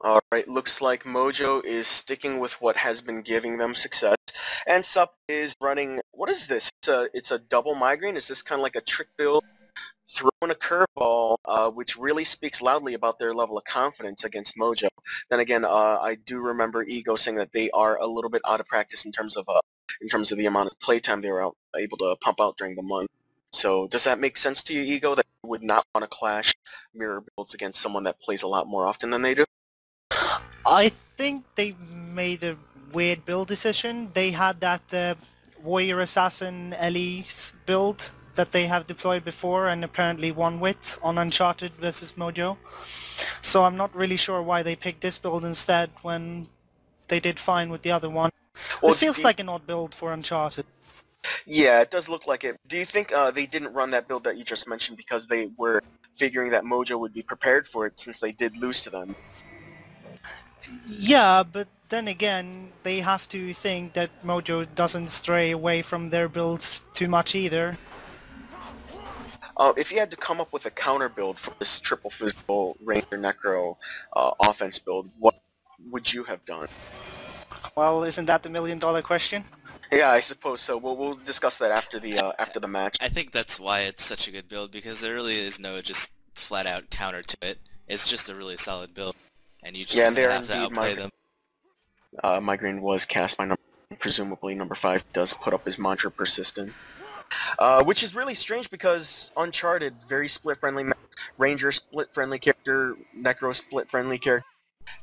Alright, looks like Mojo is sticking with what has been giving them success, and Sup is running, what is this? It's a double migraine? Is this kind of like a trick build? Throwing a curveball, which really speaks loudly about their level of confidence against Mojo. Then again, I do remember Ego saying that they are a little bit out of practice in terms of the amount of playtime they were able to pump out during the month. So does that make sense to you, Ego, that you would not want to clash mirror builds against someone that plays a lot more often than they do? I think they made a weird build decision. They had that Warrior Assassin Elise build that they have deployed before and apparently won with on Uncharted versus Mojo. So I'm not really sure why they picked this build instead when they did fine with the other one. Well, This feels like an odd build for Uncharted. yeah, it does look like it. Do you think they didn't run that build that you just mentioned because they were figuring that Mojo would be prepared for it since they did lose to them? Yeah, but then again, they have to think that Mojo doesn't stray away from their builds too much either. If you had to come up with a counter build for this triple physical Ranger Necro offense build, what would you have done? Well, isn't that the million-dollar question? Yeah, I suppose so. We'll discuss that after the match. I think that's why it's such a good build, because there really is no just flat-out counter to it. It's just a really solid build, and you just Yeah, and kind of there have to indeed, outplay them. Migraine was cast by number. Presumably, number 5 does put up his mantra persistent. Which is really strange because Uncharted, very split-friendly Ranger, split-friendly character, Necro, split-friendly character.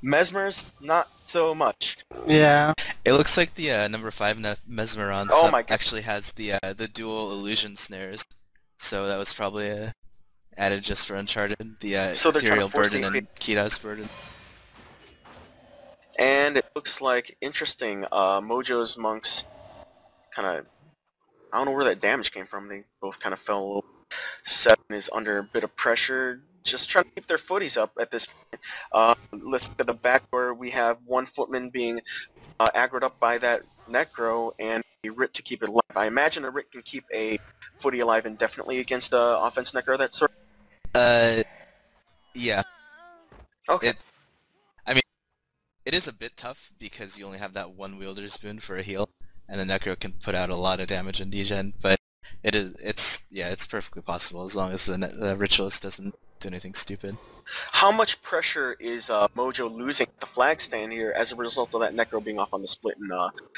Mesmer's, not so much. Yeah. It looks like the number 5 Mesmeron Oh sub my god. actually has the dual illusion snares, so that was probably added just for Uncharted. The So they're trying to Ethereal force Burden the... and Kira's Burden. And it looks like, interesting, Mojo's monks kind of... I don't know where that damage came from. They both kind of fell a little. 7 is under a bit of pressure, just trying to keep their footies up at this point. Let's look at the back where we have one footman being aggroed up by that Necro and a Rit to keep it alive. I imagine a Rit can keep a footy alive indefinitely against a offense Necro, that sort. Yeah. Okay. It, I mean, it is a bit tough because you only have that one wielder spoon for a heal, and the Necro can put out a lot of damage in degen, but it's perfectly possible as long as the Ritualist doesn't do anything stupid. How much pressure is Mojo losing at the flag stand here as a result of that Necro being off on the split and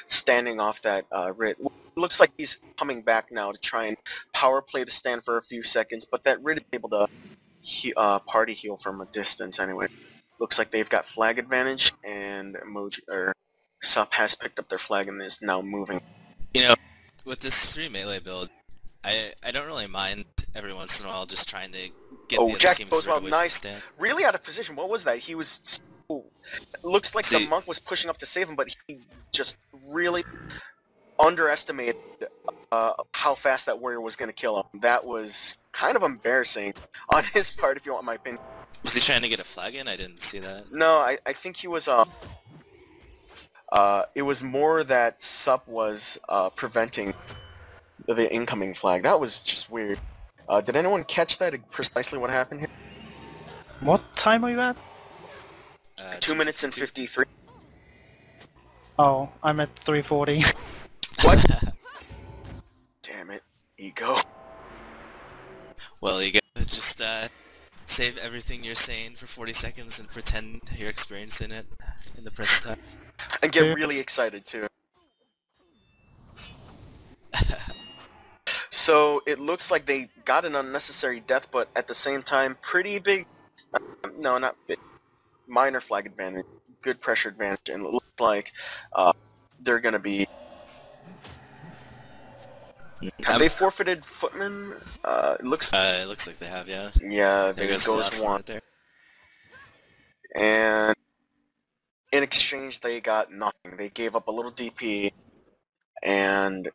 standing off that Rit? Looks like he's coming back now to try and power play the stand for a few seconds, but that Rit is able to party heal from a distance anyway. Looks like they've got flag advantage, and Mojo or Sup has picked up their flag and is now moving. You know, with this 3 melee build, I don't really mind every once in a while just trying to get the other Jack team's goes rid well, away nice. from stand. Really out of position. What was that? He was... looks like the monk was pushing up to save him, but he just really underestimated how fast that warrior was going to kill him. That was kind of embarrassing on his part, if you want my opinion. Was he trying to get a flag in? I didn't see that. No, I think he was... it was more that Sup was preventing the incoming flag. That was just weird. Did anyone catch that, precisely what happened here? What time are you at? 2 minutes and 53. Oh, I'm at 3:40. What? Damn it, Ego. Well, you gotta just save everything you're saying for 40 seconds and pretend you're experiencing it in the present time. And get really excited, too. So, it looks like they got an unnecessary death, but at the same time, pretty big... no, not big. Minor flag advantage. Good pressure advantage, and it looks like they're gonna be... Have they forfeited Footman? It looks like they have, yeah. Yeah, there goes the last one right there. And in exchange, they got nothing. They gave up a little DP, and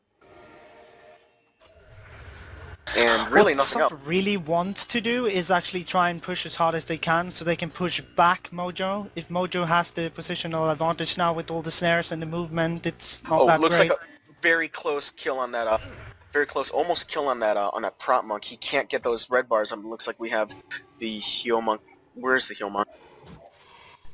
really nothing else. What Sup really wants to do is actually try and push as hard as they can so they can push back Mojo. If Mojo has the positional advantage now with all the snares and the movement, it's not that looks great. like a very close kill on that, very close, almost kill on that prop monk. He can't get those red bars. Looks like we have the heal monk. Where's the heal monk?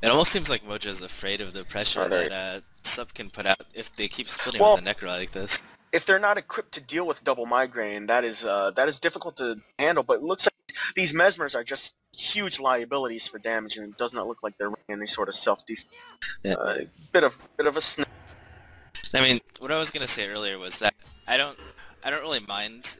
It almost seems like Mojo's afraid of the pressure Oh, there. that Sup can put out if they keep splitting Well, with a Necro like this. if they're not equipped to deal with double migraine, that is difficult to handle. But it looks like these mesmers are just huge liabilities for damage, and it does not look like they're running any sort of self-defense. Yeah. Bit of a snap. I mean, what I was gonna say earlier was that I don't really mind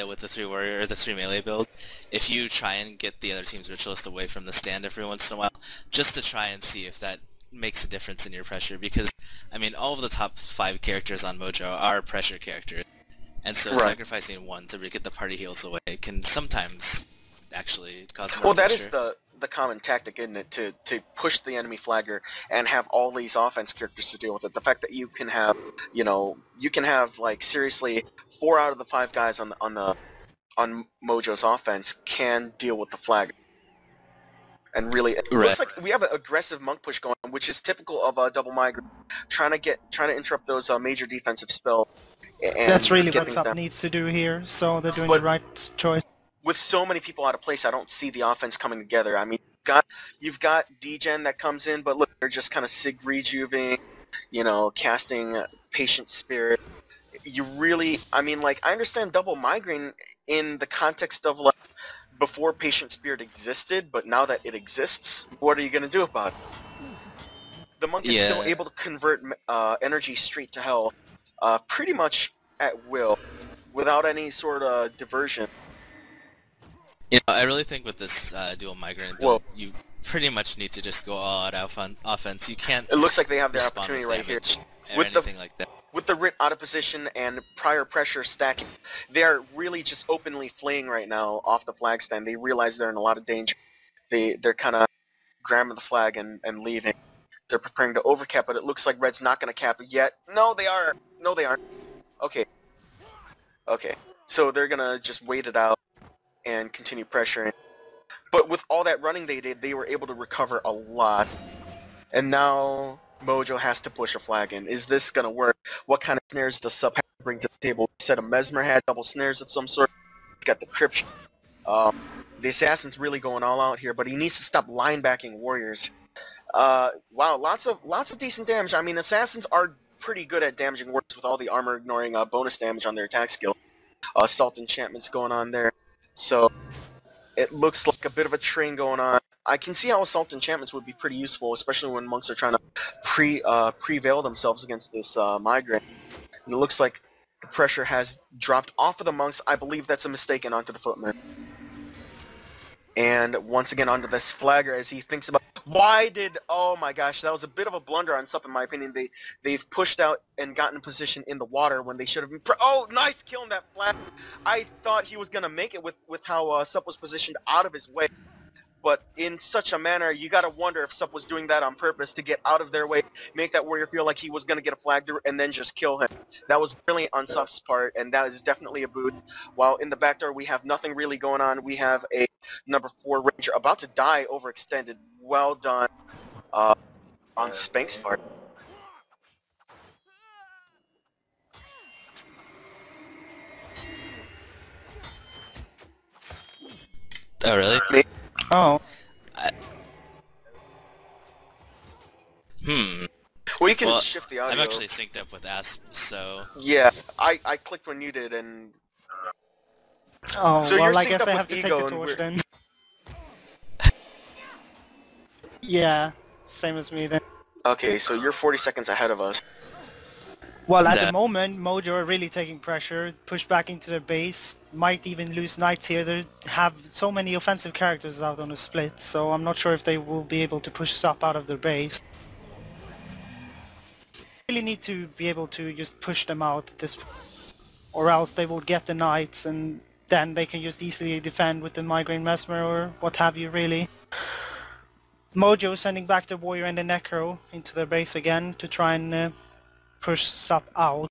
with the 3 warrior or the 3 melee build if you try and get the other team's ritualist away from the stand every once in a while, just to try and see if that makes a difference in your pressure. Because I mean, all of the top 5 characters on Mojo are pressure characters, and so Right. sacrificing one to get the party heals away can sometimes actually cause more Well, that pressure. is the common tactic, isn't it? To push the enemy flagger and have all these offense characters to deal with it. The fact that you can have, like seriously 4 out of the 5 guys on Mojo's offense can deal with the flag. And really, it looks like we have an aggressive monk push going on, which is typical of a double migrant, trying to interrupt those major defensive spells. And That's really get what things Sup done. needs to do here, so they're doing But- the right choice. With so many people out of place, I don't see the offense coming together. I mean, you've got Degen that comes in, but look, they're just kind of sig rejuving, casting Patient Spirit. You really, I mean, like, I understand double migraine in the context of, like, before Patient Spirit existed, but now that it exists, what are you going to do about it? The monk is still able to convert energy straight to health pretty much at will, without any sort of diversion. I really think with this dual migraine build, you pretty much need to just go all out offense. You can't. It looks like they have their respond opportunity with right here. damage or With anything like that. With the Writ out of position and prior pressure stacking, they are really just openly fleeing right now off the flag stand. They realize they're in a lot of danger. They're kind of grabbing the flag and leaving. They're preparing to overcap, but it looks like Red's not going to cap it yet. No, they are. No, they aren't. Okay. So they're going to just wait it out and continue pressuring. But with all that running they did, they were able to recover a lot. And now Mojo has to push a flag in. Is this going to work? What kind of snares does Sup have to bring to the table? He said a Mesmer had double snares of some sort. He's got the Crypt. The Assassin's really going all out here, but he needs to stop linebacking warriors. Wow, lots of decent damage. I mean, Assassins are pretty good at damaging warriors with all the armor ignoring bonus damage on their attack skill. Assault enchantments going on there. So it looks like a bit of a train going on. I can see how assault enchantments would be pretty useful, especially when monks are trying to prevail themselves against this migraine. And it looks like the pressure has dropped off of the monks. I believe that's a mistake, and onto the footman. And once again onto this flagger as he thinks about oh my gosh, that was a bit of a blunder on Sup in my opinion. They've pushed out and gotten in position in the water when they should have been oh, nice kill on that flag. I thought he was gonna make it with how Sup was positioned out of his way. But in such a manner, you gotta wonder if Sup was doing that on purpose to get out of their way, make that warrior feel like he was gonna get a flag through, and then just kill him. That was brilliant on Sup's part, and that is definitely a boot. While in the back door, we have nothing really going on. We have a number 4 ranger about to die overextended. Well done on Spank's part. Oh, really? Oh. Well, you can shift the audio. I'm actually synced up with Asp, so... Yeah, I clicked when you did, and... Oh, so well, you're I synced guess up I with have to take Ego, the and torch we're- then. Yeah, same as me then. Okay, so you're 40 seconds ahead of us. Well, at the That- moment, Mojo are really taking pressure, push back into their base, might even lose knights here. They have so many offensive characters out on the split, so I'm not sure if they will be able to push Sup out of their base. Really need to be able to just push them out at this, or else they will get the knights and then they can just easily defend with the Migraine Mesmer or what have you, really. Mojo sending back the warrior and the necro into their base again to try and push Sup out.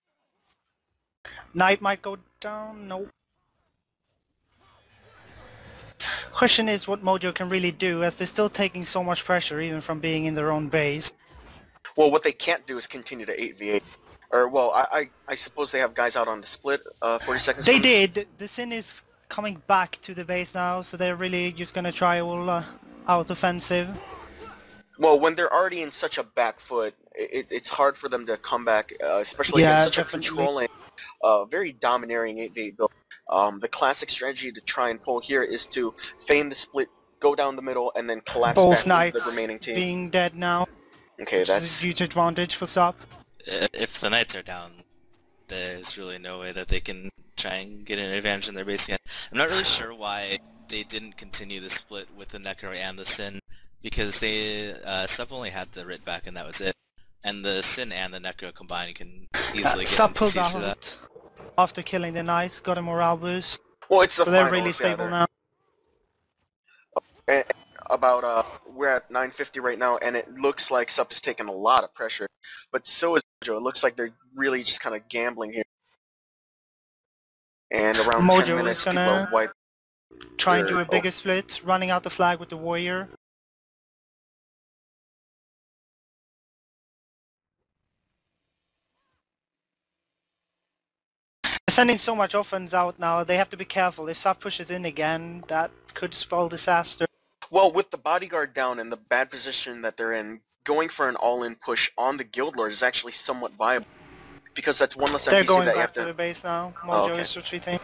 Knight might go down, nope. Question is what Mojo can really do, as they're still taking so much pressure even from being in their own base. Well, what they can't do is continue to 8v8. Or, well, I suppose they have guys out on the split, 40 seconds They from- did! The Sin is coming back to the base now, so they're really just gonna try all out offensive. Well, when they're already in such a back foot, it's hard for them to come back, especially Yeah, against such definitely. a controlling, very domineering 8v8 build. The classic strategy to try and pull here is to feign the split, go down the middle, and then collapse Both back into knights the remaining team. being dead now, Okay, which is a that's... huge advantage for Sup. If the knights are down, there's really no way that they can try and get an advantage in their base again. I'm not really sure why they didn't continue the split with the Necro and the Sin, because they Sup only had the Writ back and that was it. And the Sin and the Necro combined can easily get Sup pulled NPCs through that. out after killing the knights, got a morale boost. Well, it's the So they're finals, really stable yeah, now. and about we're at 950 right now, and it looks like Sup is taking a lot of pressure, but so is Mojo. It looks like they're really just kind of gambling here. And around 10 Mojo minutes, is people gonna are wiped. try and do a bigger split, running out the flag with the warrior. Sending so much offense out now, they have to be careful. If Sup pushes in again, that could spell disaster. Well, with the bodyguard down and the bad position that they're in, going for an all-in push on the Guild Lord is actually somewhat viable, because that's one less They're NPC going that you back have to to... the base now. Mojo Oh, okay. is retreating.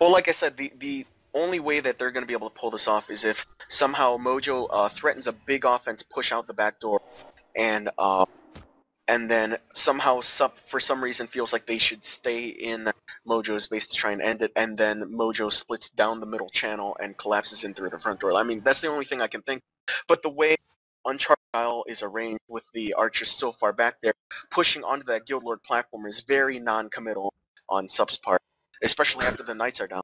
Well, like I said, the only way that they're going to be able to pull this off is if somehow Mojo threatens a big offense push out the back door, and then somehow Sup, for some reason, feels like they should stay in Mojo's base to try and end it, and then Mojo splits down the middle channel and collapses in through the front door. I mean, that's the only thing I can think. But the way Uncharted Isle is arranged with the archers so far back there, pushing onto that Guild Lord platform is very non-committal on Sup's part, especially after the knights are down.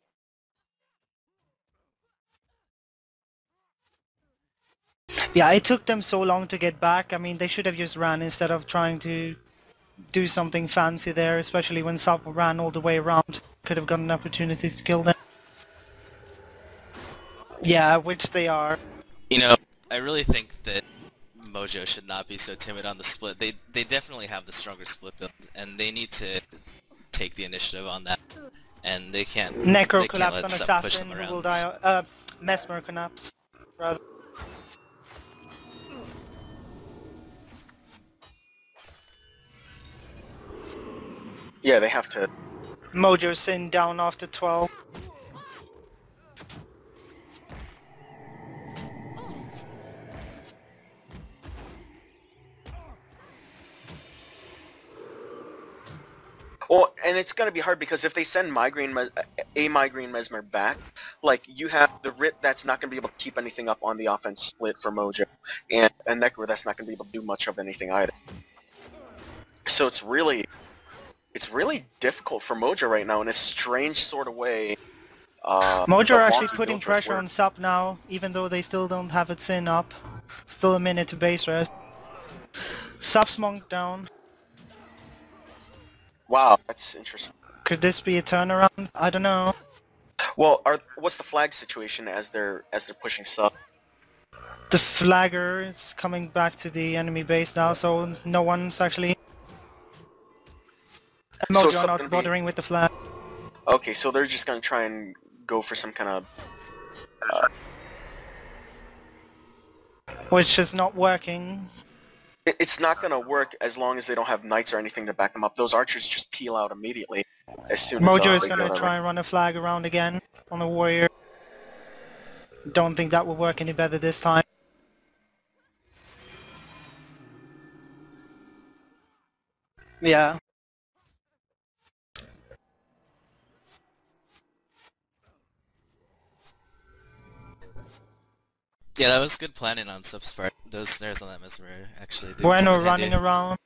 Yeah, it took them so long to get back. I mean, they should have just ran instead of trying to do something fancy there, especially when Sup ran all the way around. Could have got an opportunity to kill them. Yeah, which they are. You know, I really think that Mojo should not be so timid on the split. They definitely have the stronger split build, and they need to take the initiative on that. And they can't. Necro they can't collapsed let on Sup push Assassin, them who will around. die. Mesmer collapse, rather. Yeah, they have to. Mojo Sin down after 12. Well, and it's going to be hard because if they send Migraine Mesmer back, like, you have the Writ that's not going to be able to keep anything up on the offense split for Mojo, and a Necro that's not going to be able to do much of anything either. So it's really difficult for Mojo right now in a strange sort of way. Mojo the are actually wonky putting build choice pressure on works. Sup now, even though they still don't have its Sin up. Still a minute to base rest. Sup's Monk down. Wow, that's interesting. Could this be a turnaround? I don't know. Well, what's the flag situation as they're pushing Sup? The flagger is coming back to the enemy base now, so no one's actually... So Mojo Sup not gonna be- bothering with the flag. Okay, so they're just going to try and go for some kind of... Which is not working. It's not going to work as long as they don't have knights or anything to back them up. Those archers just peel out immediately as soon as Mojo is they gonna go try and run a flag around again on the warrior. Don't think that will work any better this time. Yeah. Yeah, that was good planning on Sup's part. Those snares on that Mesmer actually did come Bueno in handy. running around.